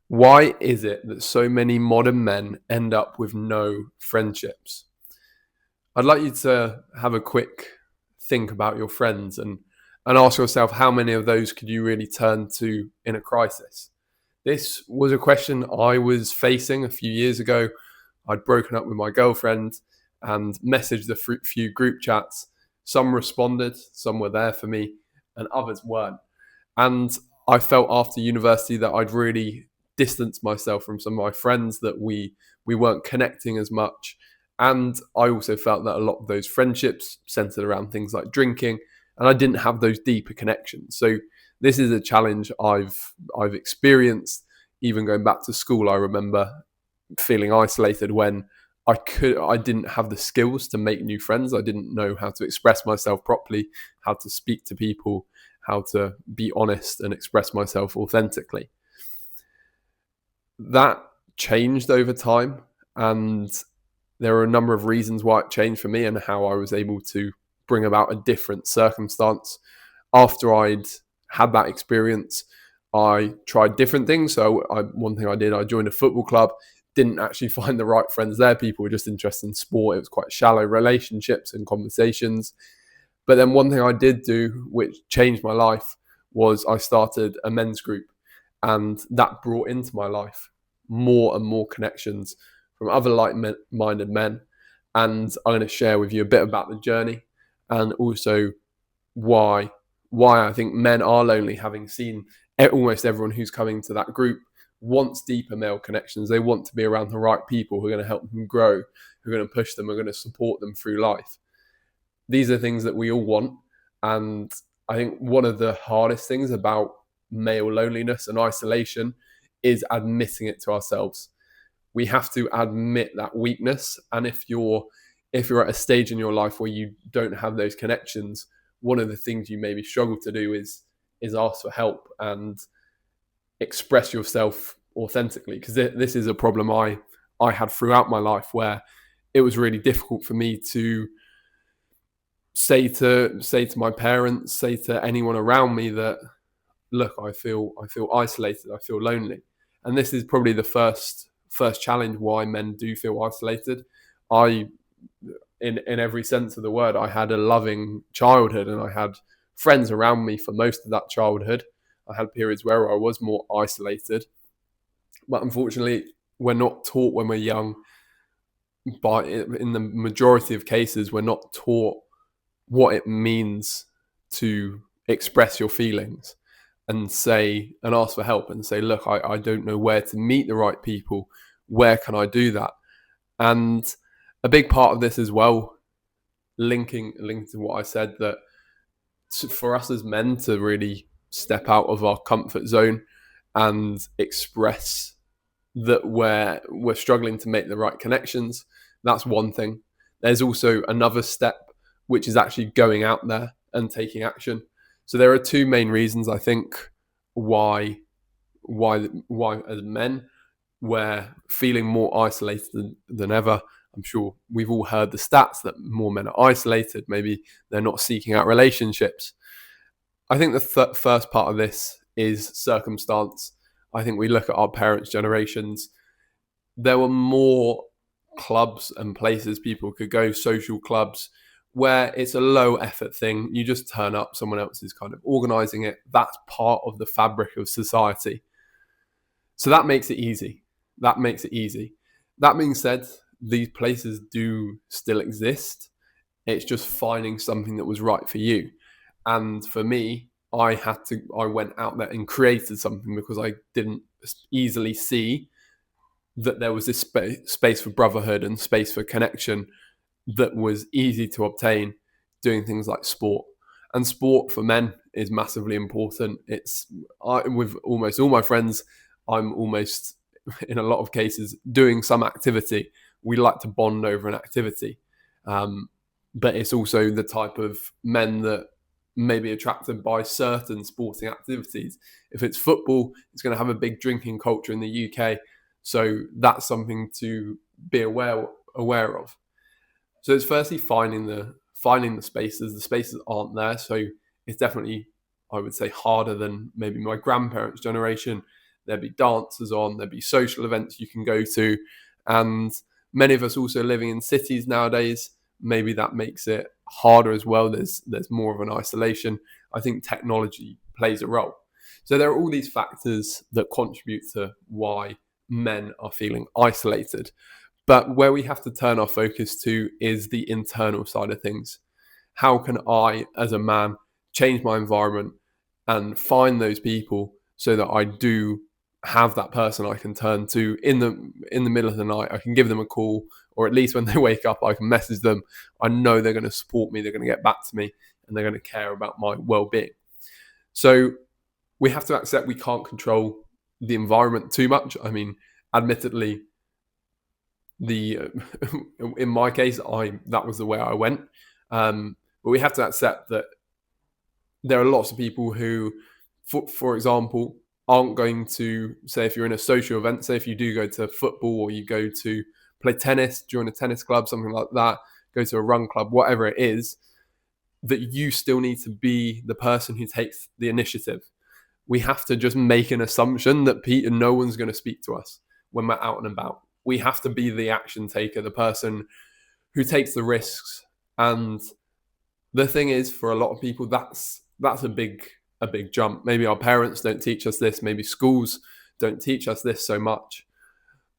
Why is it that so many modern men end up with no friendships? I'd like you to have a quick think about your friends and ask yourself how many of those could you really turn to in a crisis? This was a question I was facing a few years ago. I'd broken up with my girlfriend and messaged the few group chats. Some responded, some were there for me, and others weren't. And I felt after university that I'd really distanced myself from some of my friends, that we weren't connecting as much. And I also felt that a lot of those friendships centered around things like drinking, and I didn't have those deeper connections. So this is a challenge I've experienced. Even going back to school, I remember feeling isolated when I didn't have the skills to make new friends. I didn't know how to express myself properly, how to speak to people, how to be honest and express myself authentically. That changed over time, and there are a number of reasons why it changed for me and how I was able to bring about a different circumstance. After I'd had that experience, I tried different things. So one thing I did, I joined a football club, didn't actually find the right friends there. People were just interested in sport. It was quite shallow relationships and conversations. But then one thing I did do, which changed my life, was I started a men's group. And that brought into my life more and more connections from other like-minded men. And I'm going to share with you a bit about the journey, and also why I think men are lonely, having seen almost everyone who's coming to that group wants deeper male connections. They want to be around the right people who are going to help them grow, who are going to push them, who are going to support them through life. These are things that we all want. And I think one of the hardest things about male loneliness and isolation is admitting it to ourselves. We have to admit that weakness. And if you're at a stage in your life where you don't have those connections, one of the things you maybe struggle to do is ask for help and express yourself authentically. Because this is a problem I had throughout my life, where it was really difficult for me to say to my parents, say to anyone around me that, look, I feel isolated, I feel lonely. And this is probably the first challenge why men do feel isolated. In every sense of the word, I had a loving childhood and I had friends around me for most of that childhood. I had periods where I was more isolated, but unfortunately we're not taught when we're young, but in the majority of cases we're not taught what it means to express your feelings and ask for help and say, look, I don't know where to meet the right people. Where can I do that? And a big part of this as well, linking to what I said, that for us as men to really step out of our comfort zone and express that we're struggling to make the right connections, that's one thing. There's also another step, which is actually going out there and taking action. So there are two main reasons, I think, why as men we're feeling more isolated than ever. I'm sure we've all heard the stats that more men are isolated. Maybe they're not seeking out relationships. I think the first part of this is circumstance. I think we look at our parents' generations. There were more clubs and places people could go, social clubs, where it's a low effort thing. You just turn up, someone else is kind of organizing it. That's part of the fabric of society. So that makes it easy. That being said, these places do still exist. It's just finding something that was right for you. And for me, I went out there and created something, because I didn't easily see that there was this space for brotherhood and space for connection that was easy to obtain doing things like sport. And sport for men is massively important. With almost all my friends, I'm almost, in a lot of cases, doing some activity. We like to bond over an activity. But it's also the type of men that may be attracted by certain sporting activities. If it's football, it's going to have a big drinking culture in the UK. So that's something to be aware of. So it's firstly finding the spaces. The spaces aren't there. So it's definitely, I would say, harder than maybe my grandparents' generation. there'd be dancers on, there'd be social events you can go to. And many of us also living in cities nowadays, maybe that makes it harder as well. There's more of an isolation. I think technology plays a role. So there are all these factors that contribute to why men are feeling isolated. But where we have to turn our focus to is the internal side of things. How can I, as a man, change my environment and find those people so that I do have that person I can turn to in the middle of the night? I can give them a call, or at least when they wake up, I can message them. I know they're going to support me, they're going to get back to me, and they're going to care about my well-being. So we have to accept we can't control the environment too much. I mean, admittedly, in my case, that was the way I went. But we have to accept that there are lots of people who, for example, aren't going to, say, if you're in a social event, say if you do go to football or you go to play tennis, join a tennis club, something like that, go to a run club, whatever it is, that you still need to be the person who takes the initiative. We have to just make an assumption that no one's going to speak to us when we're out and about. We have to be the action taker, the person who takes the risks. And the thing is, for a lot of people, that's a big jump. Maybe our parents don't teach us this. Maybe schools don't teach us this so much.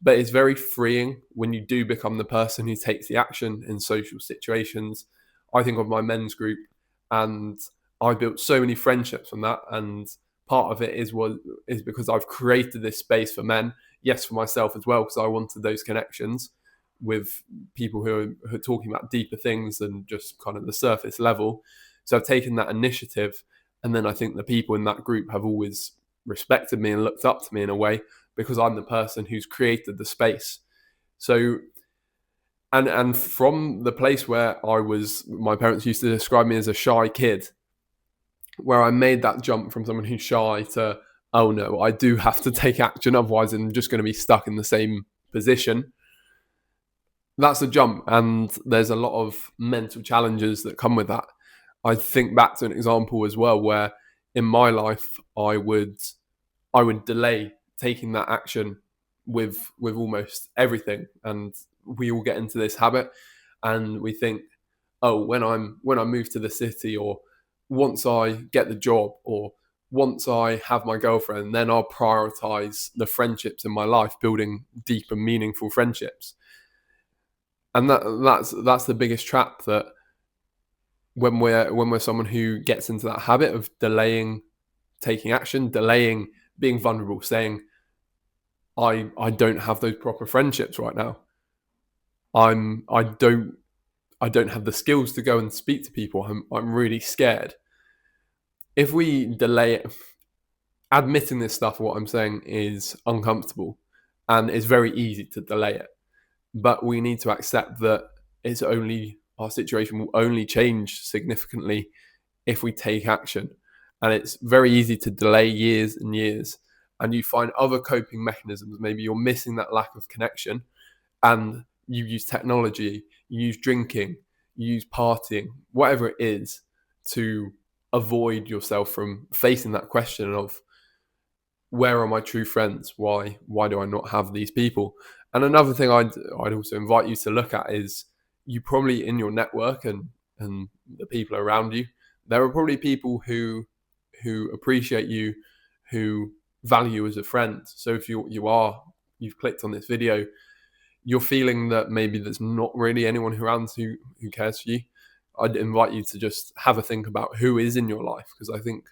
But it's very freeing when you do become the person who takes the action in social situations. I think of my men's group, and I built so many friendships from that. And part of it is because I've created this space for men. Yes, for myself as well, because I wanted those connections with people who are talking about deeper things than just kind of the surface level. So I've taken that initiative, and then I think the people in that group have always respected me and looked up to me in a way, because I'm the person who's created the space. So, and from the place where my parents used to describe me as a shy kid, where I made that jump from someone who's shy to, oh no, I do have to take action, otherwise I'm just going to be stuck in the same position. That's a jump, and there's a lot of mental challenges that come with that. I think back to an example as well where in my life I would delay taking that action with almost everything, and we all get into this habit, and we think, oh, when I move to the city, or once I get the job, or once I have my girlfriend, then I'll prioritize the friendships in my life, building deep and meaningful friendships. And that's the biggest trap, that when we're someone who gets into that habit of delaying taking action, delaying being vulnerable, saying, I don't have those proper friendships right now. I don't have the skills to go and speak to people. I'm really scared. If we delay it, admitting this stuff, what I'm saying, is uncomfortable, and it's very easy to delay it. But we need to accept that our situation will only change significantly if we take action. And it's very easy to delay years and years, and you find other coping mechanisms. Maybe you're missing that lack of connection, and you use technology, you use drinking, you use partying, whatever it is, to avoid yourself from facing that question of, where are my true friends? Why do I not have these people? And another thing I'd also invite you to look at is, you probably, in your network and the people around you, there are probably people who appreciate you, who value you as a friend. So if you've clicked on this video, you're feeling that maybe there's not really anyone around who cares for you, I'd invite you to just have a think about who is in your life, because I think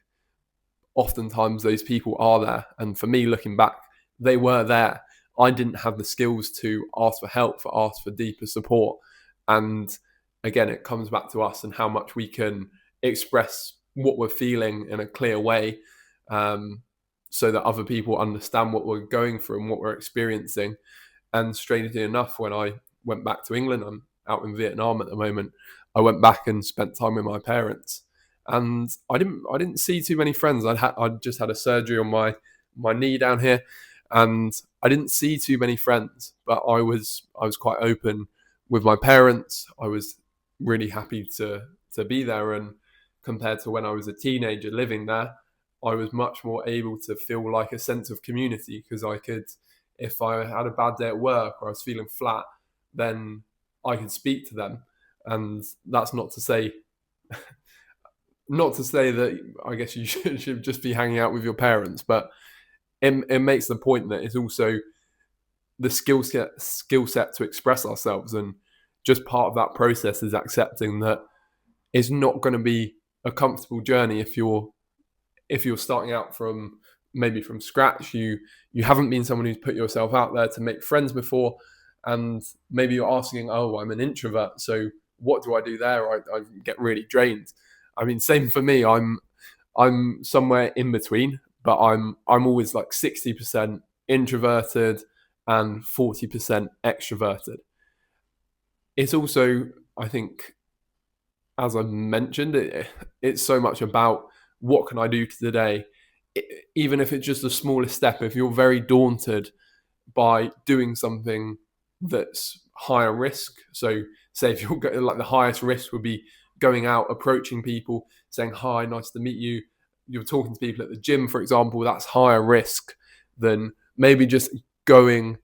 oftentimes those people are there. And for me, looking back, they were there. I didn't have the skills to ask for help, ask for deeper support. And again, it comes back to us and how much we can express what we're feeling in a clear way, so that other people understand what we're going through and what we're experiencing. And strangely enough, when I went back to England, I'm out in Vietnam at the moment, I went back and spent time with my parents. And I didn't see too many friends. I'd just had a surgery on my knee down here, and I didn't see too many friends. But I was quite open with my parents. I was really happy to be there. And compared to when I was a teenager living there, I was much more able to feel like a sense of community, because I could, if I had a bad day at work or I was feeling flat, then I could speak to them. And that's not to say that I guess you should just be hanging out with your parents, but it makes the point that it's also the skill set to express ourselves, and just part of that process is accepting that it's not going to be a comfortable journey if you're starting out from maybe from scratch. You haven't been someone who's put yourself out there to make friends before, and maybe you're asking, oh, I'm an introvert, so what do I do there? I get really drained. I mean, same for me. I'm somewhere in between, but I'm always like 60% introverted and 40% extroverted. It's also, I think, as I mentioned, it's so much about what can I do today. Even if it's just the smallest step, if you're very daunted by doing something that's higher risk. So, say if you're like the highest risk would be going out, approaching people, saying hi, nice to meet you. You're talking to people at the gym, for example. That's higher risk than maybe just going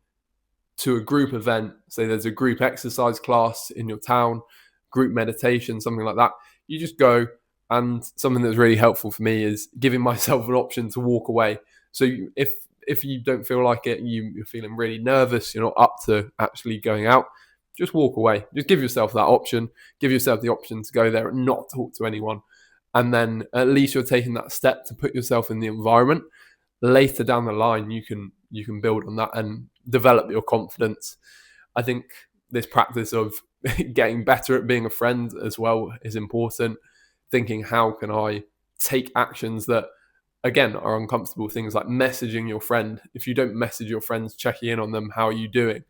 to a group event. Say there's a group exercise class in your town, group meditation, something like that. You just go, and something that's really helpful for me is giving myself an option to walk away. So if you don't feel like it, you're feeling really nervous, you're not up to actually going out, just walk away. Just give yourself that option. Give yourself the option to go there and not talk to anyone. And then at least you're taking that step to put yourself in the environment. Later down the line, you can build on that and develop your confidence. I think this practice of getting better at being a friend as well is important. Thinking, how can I take actions that, again, are uncomfortable? Things like messaging your friend. If you don't message your friends, checking in on them, how are you doing?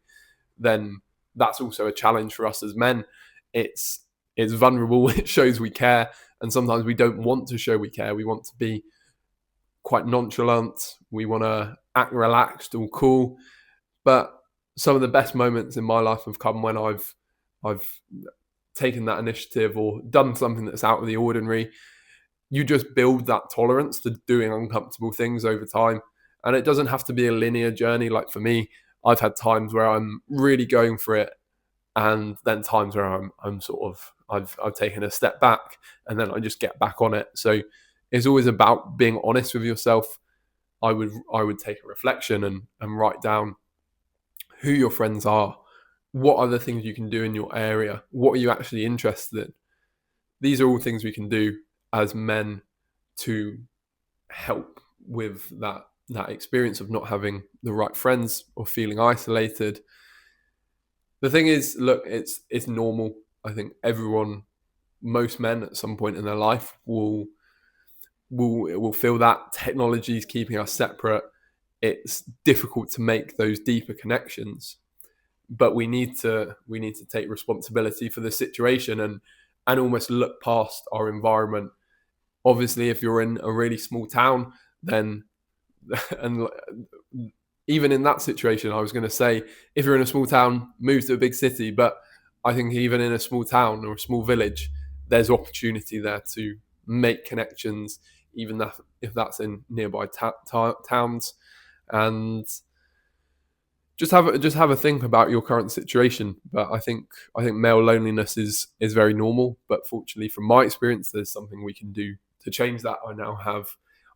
Then that's also a challenge for us as men. It's vulnerable. It shows we care, and sometimes we don't want to show we care. We want to be quite nonchalant. We want to act relaxed or cool. But some of the best moments in my life have come when I've taken that initiative or done something that's out of the ordinary. You just build that tolerance to doing uncomfortable things over time. And it doesn't have to be a linear journey. Like for me, I've had times where I'm really going for it, and then times where I'm sort of I've taken a step back, and then I just get back on it. So it's always about being honest with yourself. I would take a reflection and write down who your friends are, what are the things you can do in your area, what are you actually interested in. These are all things we can do as men to help with that experience of not having the right friends or feeling isolated. The thing is, look, it's normal. I think most men at some point in their life will feel that technology is keeping us separate. It's difficult to make those deeper connections, but we need to take responsibility for the situation and almost look past our environment. Obviously, if you're in a really small town, then and even in that situation, I was going to say, if you're in a small town, move to a big city. But I think even in a small town or a small village, there's opportunity there to make connections, even if that's in nearby towns. And just have a think about your current situation. But I think male loneliness is very normal. But fortunately, from my experience, there's something we can do to change that.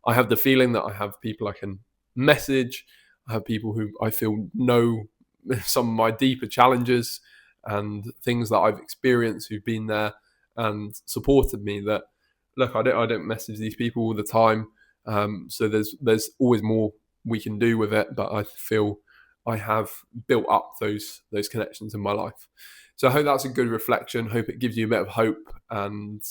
I have the feeling that I have people I can message. I have people who I feel know some of my deeper challenges and things that I've experienced, who've been there and supported me. That, look, I don't message these people all the time. So there's always more we can do with it. But I feel I have built up those connections in my life. So I hope that's a good reflection. Hope it gives you a bit of hope and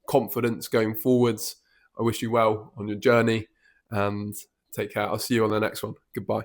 confidence going forwards. I wish you well on your journey, and take care. I'll see you on the next one. Goodbye.